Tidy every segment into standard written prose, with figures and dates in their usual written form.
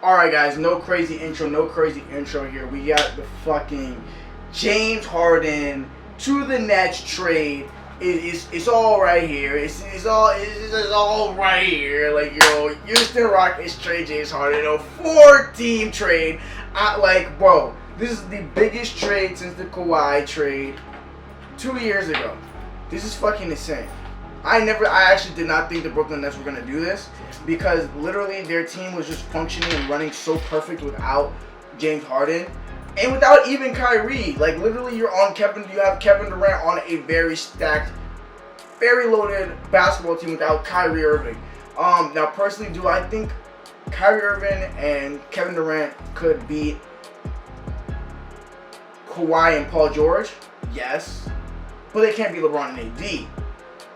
Alright guys, no crazy intro here. We got the fucking James Harden to the Nets trade. It's all right here. It's all right here. Like, Houston Rockets trade James Harden. 4-team trade. Bro, this is the biggest trade since the Kawhi trade 2 years ago. This is fucking insane. I actually did not think the Brooklyn Nets were going to do this because literally their team was just functioning and running so perfect without James Harden and without even Kyrie. Like, literally you have Kevin Durant on a very stacked, very loaded basketball team without Kyrie Irving. Now, personally, do I think Kyrie Irving and Kevin Durant could beat Kawhi and Paul George? Yes. But they can't beat LeBron and AD.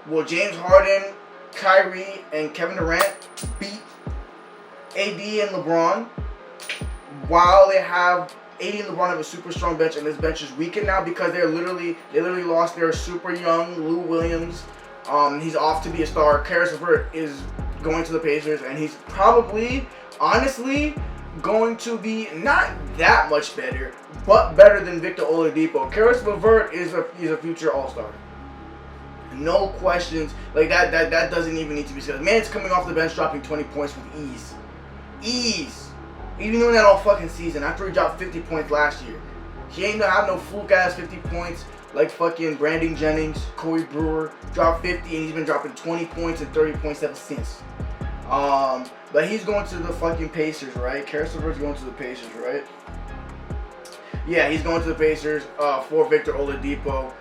Will James Harden, Kyrie, and Kevin Durant beat AD and LeBron while they have AD and LeBron have a super strong bench and this bench is weakened now because they literally lost their super young Lou Williams. He's off to be a star. Karis LeVert is going to the Pacers and he's probably, honestly, going to be not that much better, but better than Victor Oladipo. Karis LeVert is a future All-Star. No questions. Like that doesn't even need to be said. Man's coming off the bench dropping 20 points with ease. He's been doing that all fucking season after he dropped 50 points last year. He ain't gonna have no fluke ass 50 points like fucking Brandon Jennings, Corey Brewer dropped 50 and he's been dropping 20 points and 30 points ever since. But he's going to the fucking Pacers, right? Karis LeVert's going to the Pacers, right? Yeah, he's going to the Pacers for Victor Oladipo.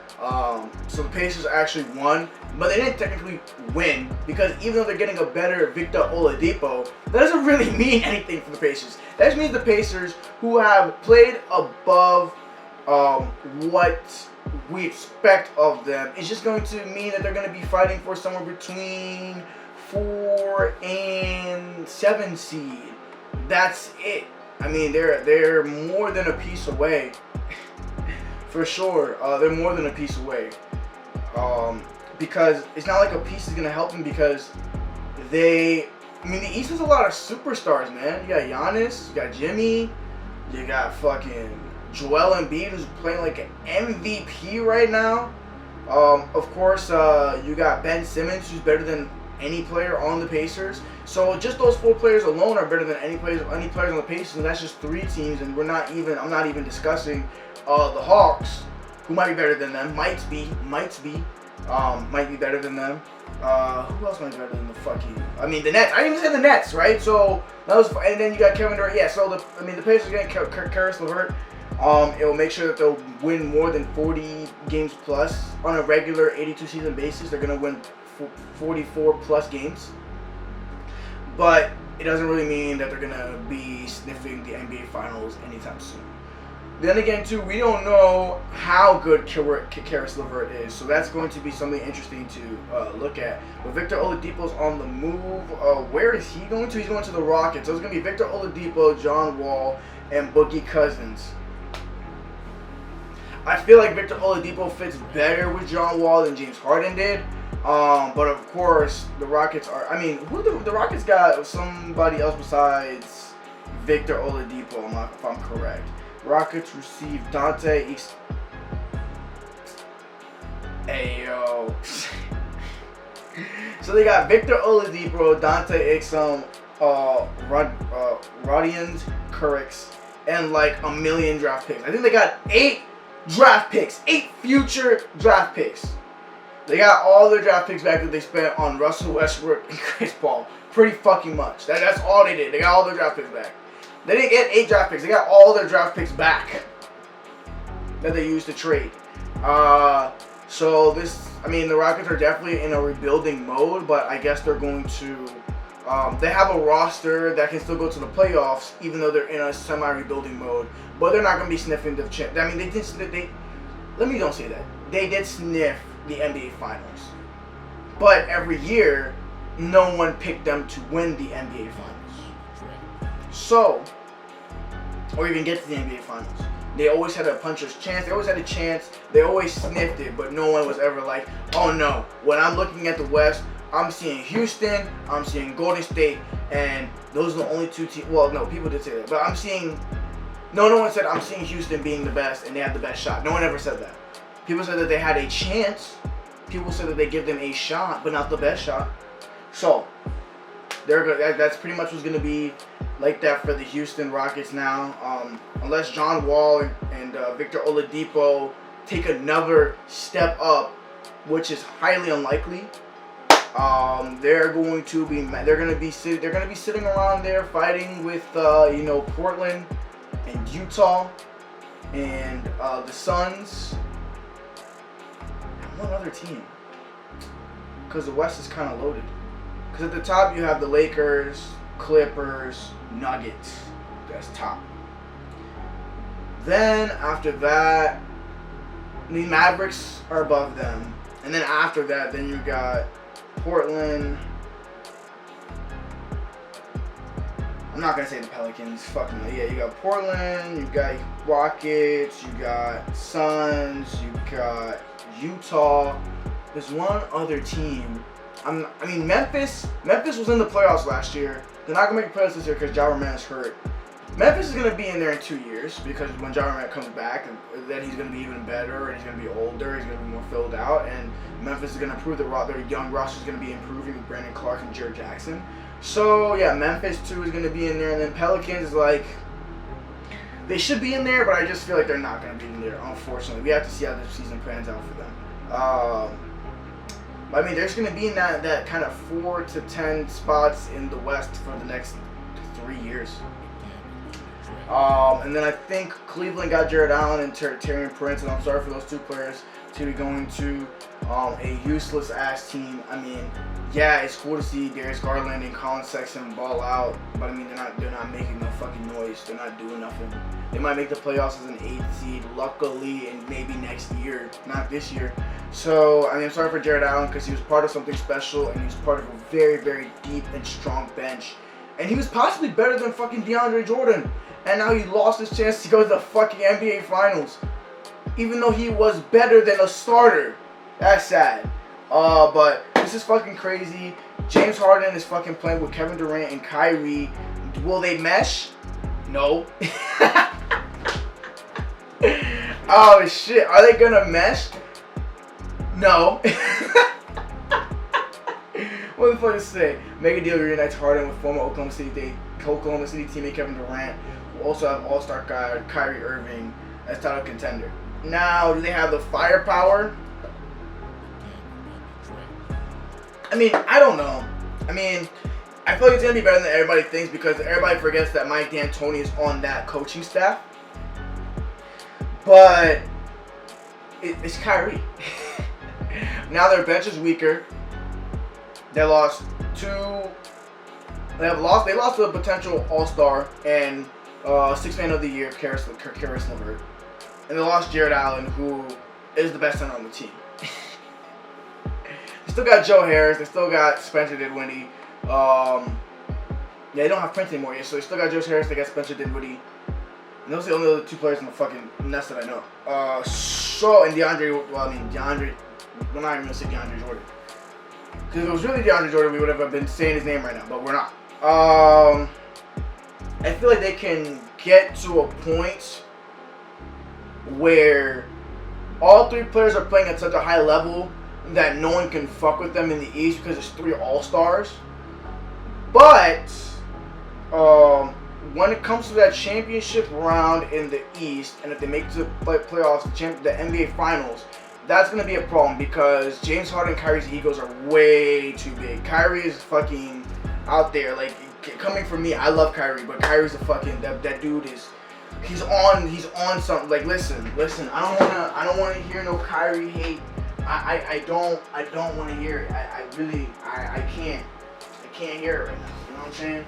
So the Pacers actually won, but they didn't technically win because even though they're getting a better Victor Oladipo, that doesn't really mean anything for the Pacers. That just means the Pacers, who have played above what we expect of them, is just going to mean that they're going to be fighting for somewhere between 4 and 7 seed. That's it. I mean, they're more than a piece away. For sure, they're more than a piece away. Because it's not like a piece is going to help them because the East has a lot of superstars, man. You got Giannis, you got Jimmy, you got fucking Joel Embiid, who's playing like an MVP right now. Of course, you got Ben Simmons, who's better than any player on the Pacers. So just those 4 players alone are better than any players on the Pacers, and that's just 3 teams. And I'm not even discussing the Hawks, who might be better than them. Might be better than them. Who else might be better than the Nets? I didn't even say the Nets, right? So that was, and then you got Kevin Durant. Yeah. So the Pacers are getting Karis LeVert. It will make sure that they'll win more than 40 games plus on a regular 82 season basis. They're gonna win 44 plus games. But it doesn't really mean that they're gonna be sniffing the NBA Finals anytime soon. Then again, too, we don't know how good Karis LeVert is, so that's going to be something interesting to look at. But Victor Oladipo's on the move. Where is he going to? He's going to the Rockets. So it's going to be Victor Oladipo, John Wall, and Boogie Cousins. I feel like Victor Oladipo fits better with John Wall than James Harden did. But of course, the Rockets are. The Rockets got somebody else besides Victor Oladipo, if I'm correct. Rockets received Dante Ayo. So they got Victor Oladipo, Dante Exum, Rodions Curricks, and like a million draft picks. I think they got 8 draft picks, 8 future draft picks. They got all their draft picks back that they spent on Russell Westbrook and Chris Paul. Pretty fucking much. That's all they did. They got all their draft picks back. They didn't get 8 draft picks. They got all their draft picks back that they used to trade. So the Rockets are definitely in a rebuilding mode, but I guess they're going to. They have a roster that can still go to the playoffs, even though they're in a semi-rebuilding mode. But they're not going to be sniffing the champ. Let me don't say that. They did sniff the NBA Finals, but every year, no one picked them to win the NBA Finals. So, or even get to the NBA Finals. They always had a puncher's chance. They always had a chance. They always sniffed it, but no one was ever like, oh no, when I'm looking at the West, I'm seeing Houston, I'm seeing Golden State, and those are the only two teams. Well, no, people did say that, but I'm seeing. No one said I'm seeing Houston being the best and they have the best shot. No one ever said that. People said that they had a chance. People said that they give them a shot, but not the best shot. So, they're good. That's pretty much what's going to be like that for the Houston Rockets now. Unless John Wall and Victor Oladipo take another step up, which is highly unlikely. They're going to be sitting around there fighting with Portland and Utah and the Suns and one other team, because the West is kind of loaded. Because at the top you have the Lakers, Clippers, Nuggets. That's top. Then after that, the Mavericks are above them, and then after that, then you got Portland. I'm not gonna say the Pelicans. Fuck no. Yeah, you got Portland, you got Rockets, you got Suns, you got Utah. There's one other team. Memphis. Memphis was in the playoffs last year. They're not gonna make the playoffs this year because Ja Morant's hurt. Memphis is gonna be in there in 2 years because when Ja Morant comes back, then he's gonna be even better and he's gonna be older. He's gonna be more filled out, and Memphis is gonna improve. Their young roster is gonna be improving with Brandon Clark and Jared Jackson. So yeah, Memphis too is gonna be in there, and then Pelicans they should be in there, but I just feel like they're not gonna be in there. Unfortunately, we have to see how the season plans out for them. They're just gonna be in that kind of 4 to 10 spots in the West for the next 3 years. And then I think Cleveland got Jared Allen and Taurean Prince, and I'm sorry for those two players to be going to a useless ass team. Yeah, it's cool to see Darius Garland and Colin Sexton ball out, but they're not making no fucking noise. They're not doing nothing. They might make the playoffs as an 8th seed, luckily, and maybe next year, not this year. So I'm sorry for Jared Allen because he was part of something special and he was part of a very, very deep and strong bench, and he was possibly better than fucking DeAndre Jordan. And now he lost his chance to go to the fucking NBA Finals, even though he was better than a starter. That's sad. But this is fucking crazy. James Harden is fucking playing with Kevin Durant and Kyrie. Will they mesh? No. Oh shit. Are they gonna mesh? No. What the fuck is say? Make a deal reunites Harden with former Oklahoma City teammate Kevin Durant. We'll also have all-star guy Kyrie Irving as title contender. Now, do they have the firepower? I don't know. I feel like it's going to be better than everybody thinks because everybody forgets that Mike D'Antoni is on that coaching staff. But it's Kyrie. Now their bench is weaker. They lost to a potential all-star and 6th man of the year, Karis LeVert. And they lost Jared Allen, who is the best center on the team. They still got Joe Harris. They still got Spencer Dinwiddie. They don't have Prince anymore yet, so they still got Joe Harris. They got Spencer Dinwiddie. And those are the only other 2 players in the fucking nest that I know. And DeAndre, we're not even going to say DeAndre Jordan. Because if it was really DeAndre Jordan, we would have been saying his name right now, but we're not. I feel like they can get to a point where all 3 players are playing at such a high level that no one can fuck with them in the East because there's 3 all-stars. But when it comes to that championship round in the East, and if they make it to the playoffs, the NBA Finals, that's going to be a problem because James Harden and Kyrie's egos are way too big. Kyrie is fucking out there. Coming from me, I love Kyrie, but Kyrie's a fucking, that dude is, he's on something. Listen, I don't want to hear no Kyrie hate. I don't want to hear it. I can't hear it right now. You know what I'm saying?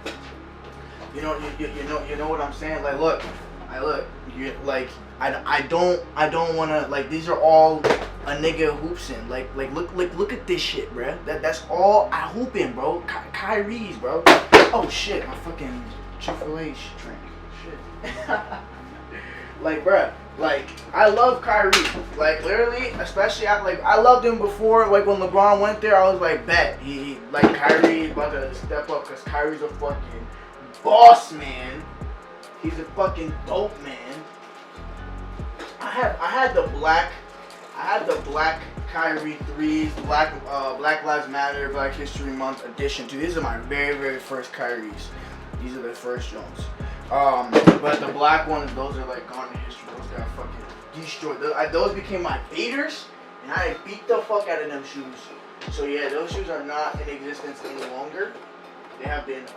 You know what I'm saying? I don't wanna, these are all a nigga hoops in. Look at this shit, bruh. That's all I hoop in, bro. Kyrie's, bro. Oh shit, my fucking Chick-fil-A drink. Shit. Bruh, Like, I love Kyrie. Like, literally, especially, I loved him before. Like, when LeBron went there, I was like, bet. Like, Kyrie about to step up because Kyrie's a fucking boss, man. He's a fucking dope, man. I had the black Kyrie threes, Black Lives Matter, Black History Month edition too. These are my very first Kyries. These are the first Jones. But the black ones, those are like gone in history. Those got fucking destroyed. Those became my beaters, and I beat the fuck out of them shoes. So yeah, those shoes are not in existence any longer. They have been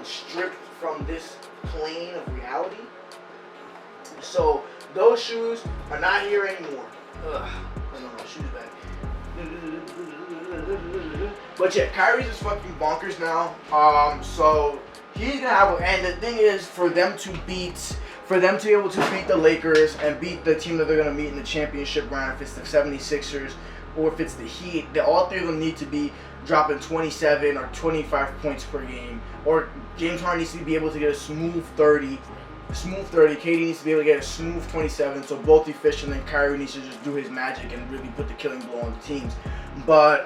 stripped from this plane of reality. So those shoes are not here anymore. Ugh, I don't know, shoes back. But yeah, Kyrie's is fucking bonkers now. So he's gonna have, and the thing is, for them to be able to beat the Lakers and beat the team that they're gonna meet in the championship round, if it's the 76ers or if it's the Heat, all three of them need to be dropping 27 or 25 points per game. Or James Harden needs to be able to get a smooth 30. KD needs to be able to get a smooth 27, so both efficient, and Kyrie needs to just do his magic and really put the killing blow on the teams. But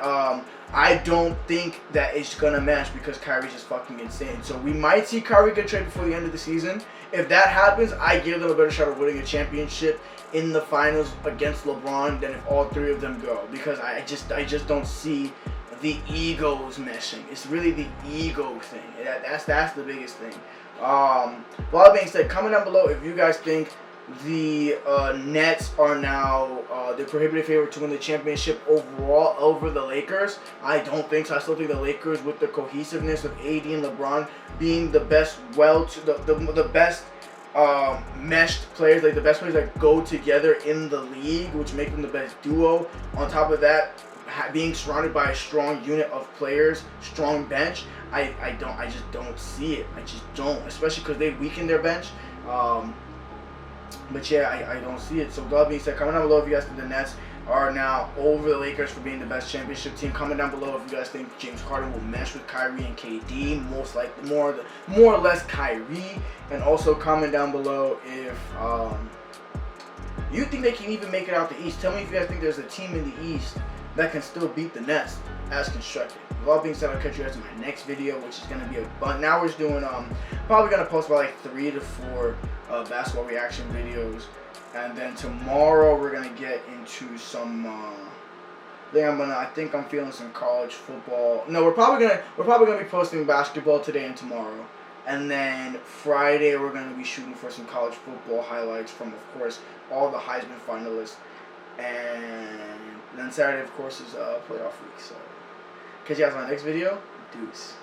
I don't think that it's gonna match because Kyrie's just fucking insane. So we might see Kyrie get traded before the end of the season. If that happens, I give them a better shot of winning a championship in the finals against LeBron than if all three of them go, because I just don't see the egos meshing. It's really the ego thing. That's the biggest thing. With all that being said, comment down below if you guys think the Nets are now the prohibitive favorite to win the championship overall over the Lakers. I don't think so. I still think the Lakers, with the cohesiveness of AD and LeBron being the best, the best meshed players, like the best players that go together in the league, which make them the best duo. On top of that, being surrounded by a strong unit of players, strong bench, I just don't see it. I just don't, especially because they weakened their bench. But yeah, I don't see it. So with that being said, comment down below if you guys think the Nets are now over the Lakers for being the best championship team. Comment down below if you guys think James Harden will mesh with Kyrie and KD. Most likely, more or less Kyrie. And also comment down below if you think they can even make it out the East. Tell me if you guys think there's a team in the East that can still beat the Nets as constructed. With all being said, I'll catch you guys in my next video, which is going to be a bunch. Now we're just doing, probably going to post about like 3 to 4 basketball reaction videos. And then tomorrow we're going to get into some, I think I'm feeling some college football. No, we're probably going to be posting basketball today and tomorrow. And then Friday we're going to be shooting for some college football highlights from, of course, all the Heisman finalists. And then Saturday, of course, is playoff week. So, catch you guys on my next video. Deuce.